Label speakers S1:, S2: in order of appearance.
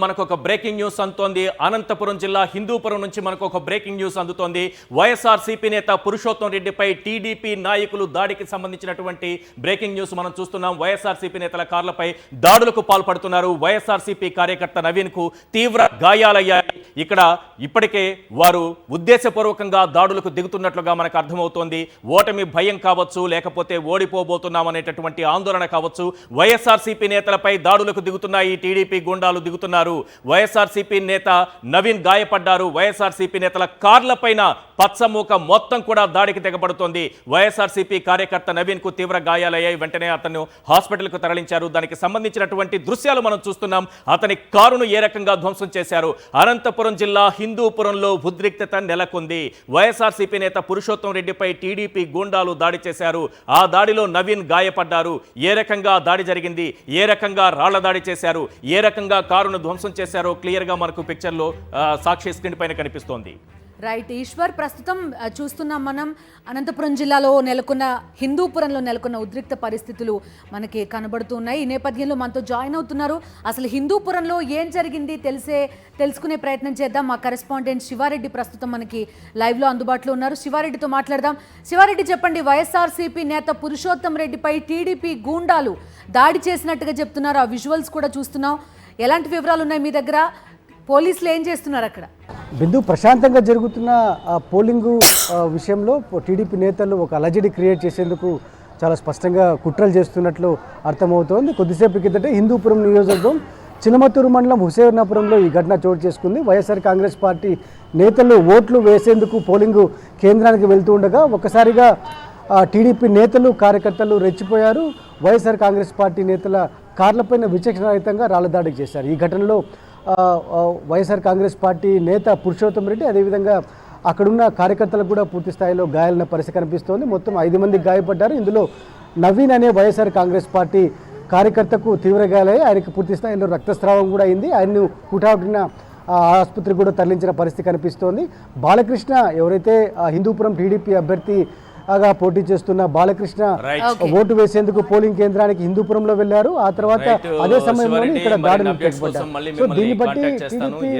S1: మనకు ఒక breaking news అందుతోంది. అనంతపురం జిల్లా హిందూపురం నుంచి మనకు ఒక బ్రేకింగ్ న్యూస్ అందుతోంది. వైఎస్ఆర్సీపీ నేత పురుషోత్తం రెడ్డిపై టీడీపీ నాయకులు దాడికి సంబంధించినటువంటి బ్రేకింగ్ న్యూస్ మనం చూస్తున్నాం. వైఎస్ఆర్సీపీ నేతల కార్లపై దాడులకు పాల్పడుతున్నారు. వైఎస్ఆర్సీపీ కార్యకర్త నవీన్ కు తీవ్ర గాయాలయ్యాయి. ఇక్కడ ఇప్పటికే వారు ఉద్దేశపూర్వకంగా దాడులకు దిగుతున్నట్లుగా మనకు అర్థమవుతోంది. ఓటమి భయం కావచ్చు, లేకపోతే ఓడిపోబోతున్నాం అనేటటువంటి ఆందోళన కావచ్చు. వైఎస్ఆర్సీపీ నేతలపై దాడులకు దిగుతున్నాయి టీడీపీ గుండాలు దిగుతున్నారు. వైఎస్ఆర్సీపీ నేత నవీన్ గాయపడ్డారు. వైఎస్ఆర్సీపీ నేతల కార్లపైన పచ్చమూక మొత్తం కూడా దాడికి తెగబడుతోంది. వైఎస్ఆర్సీపీ కార్యకర్త నవీన్ కు తీవ్ర గాయాలయ్యాయి. వెంటనే అతను హాస్పిటల్ కు తరలించారు. దానికి సంబంధించినటువంటి దృశ్యాలు మనం చూస్తున్నాం. అతని కారును ఏ రకంగా ధ్వంసం చేశారు. అనంతపురం జిల్లా హిందూపురంలో ఉద్రిక్తత నెలకొంది. వైఎస్ఆర్సీపీ నేత పురుషోత్తం రెడ్డిపై టీడీపీ గూండాలు దాడి చేశారు. ఆ దాడిలో నవీన్ గాయపడ్డారు. ఏ రకంగా దాడి జరిగింది, ఏ రకంగా రాళ్ల దాడి చేశారు, ఏ రకంగా కారును ధ్వంసం చేశారో క్లియర్ గా మనకు పిక్చర్ లో సాక్షి స్క్రీన్ పైన కనిపిస్తోంది.
S2: రైట్ ఈశ్వర్, ప్రస్తుతం చూస్తున్నాం మనం అనంతపురం జిల్లాలో హిందూపురంలో నెలకొన్న ఉద్రిక్త పరిస్థితులు మనకి కనబడుతున్నాయి. ఈ నేపథ్యంలో మనతో జాయిన్ అవుతున్నారు. అసలు హిందూపురంలో ఏం జరిగింది తెలుసుకునే ప్రయత్నం చేద్దాం. మా కరెస్పాండెంట్ శివారెడ్డి ప్రస్తుతం మనకి లైవ్లో అందుబాటులో ఉన్నారు. శివారెడ్డితో మాట్లాడదాం. శివారెడ్డి, చెప్పండి, వైఎస్ఆర్సీపీ నేత పురుషోత్తం రెడ్డిపై టీడీపీ గూండాలు దాడి చేసినట్టుగా చెప్తున్నారు. ఆ విజువల్స్ కూడా చూస్తున్నాం. ఎలాంటి వివరాలు ఉన్నాయి మీ దగ్గర? పోలీసులు ఏం చేస్తున్నారు అక్కడ?
S3: బిందు, ప్రశాంతంగా జరుగుతున్న పోలింగు విషయంలో టీడీపీ నేతలు ఒక అలజడి క్రియేట్ చేసేందుకు చాలా స్పష్టంగా కుట్రలు చేస్తున్నట్లు అర్థమవుతోంది. కొద్దిసేపు కిందటే హిందూపురం నియోజకవర్గం చినమత్తూరు మండలం హుసేనాపురంలో ఈ ఘటన చోటు చేసుకుంది. వైఎస్ఆర్ కాంగ్రెస్ పార్టీ నేతలు ఓట్లు వేసేందుకు పోలింగు కేంద్రానికి వెళ్తూ ఉండగా ఒక్కసారిగా టీడీపీ నేతలు కార్యకర్తలు రెచ్చిపోయారు. వైఎస్ఆర్ కాంగ్రెస్ పార్టీ నేతల కార్లపైన విచక్షణారహితంగా రాళ్ల దాడికి చేశారు. ఈ ఘటనలో వైఎస్ఆర్ కాంగ్రెస్ పార్టీ నేత పురుషోత్తం రెడ్డి, అదేవిధంగా అక్కడున్న కార్యకర్తలకు కూడా పూర్తి స్థాయిలో గాయాలన్న పరిస్థితి కనిపిస్తోంది. మొత్తం 5 మంది గాయపడ్డారు. ఇందులో నవీన్ అనే వైఎస్ఆర్ కాంగ్రెస్ పార్టీ కార్యకర్తకు తీవ్ర గాయాలయ్యాయి. ఆయనకు పూర్తి స్థాయిలో రక్తస్రావం కూడా అయింది. ఆయన్ను హుటాహుటిన ఆసుపత్రికి కూడా తరలించిన పరిస్థితి కనిపిస్తోంది. బాలకృష్ణ, ఎవరైతే హిందూపురం టీడీపీ అభ్యర్థిగా పోటీ చేస్తున్న బాలకృష్ణ ఓటు వేసేందుకు పోలింగ్ కేంద్రానికి హిందూపురంలో వెళ్లారు. ఆ తర్వాత అదే సమయంలో ఇక్కడ దాడులు తెగబడ్డారు. సో దీన్ని బట్టి టీడీపీ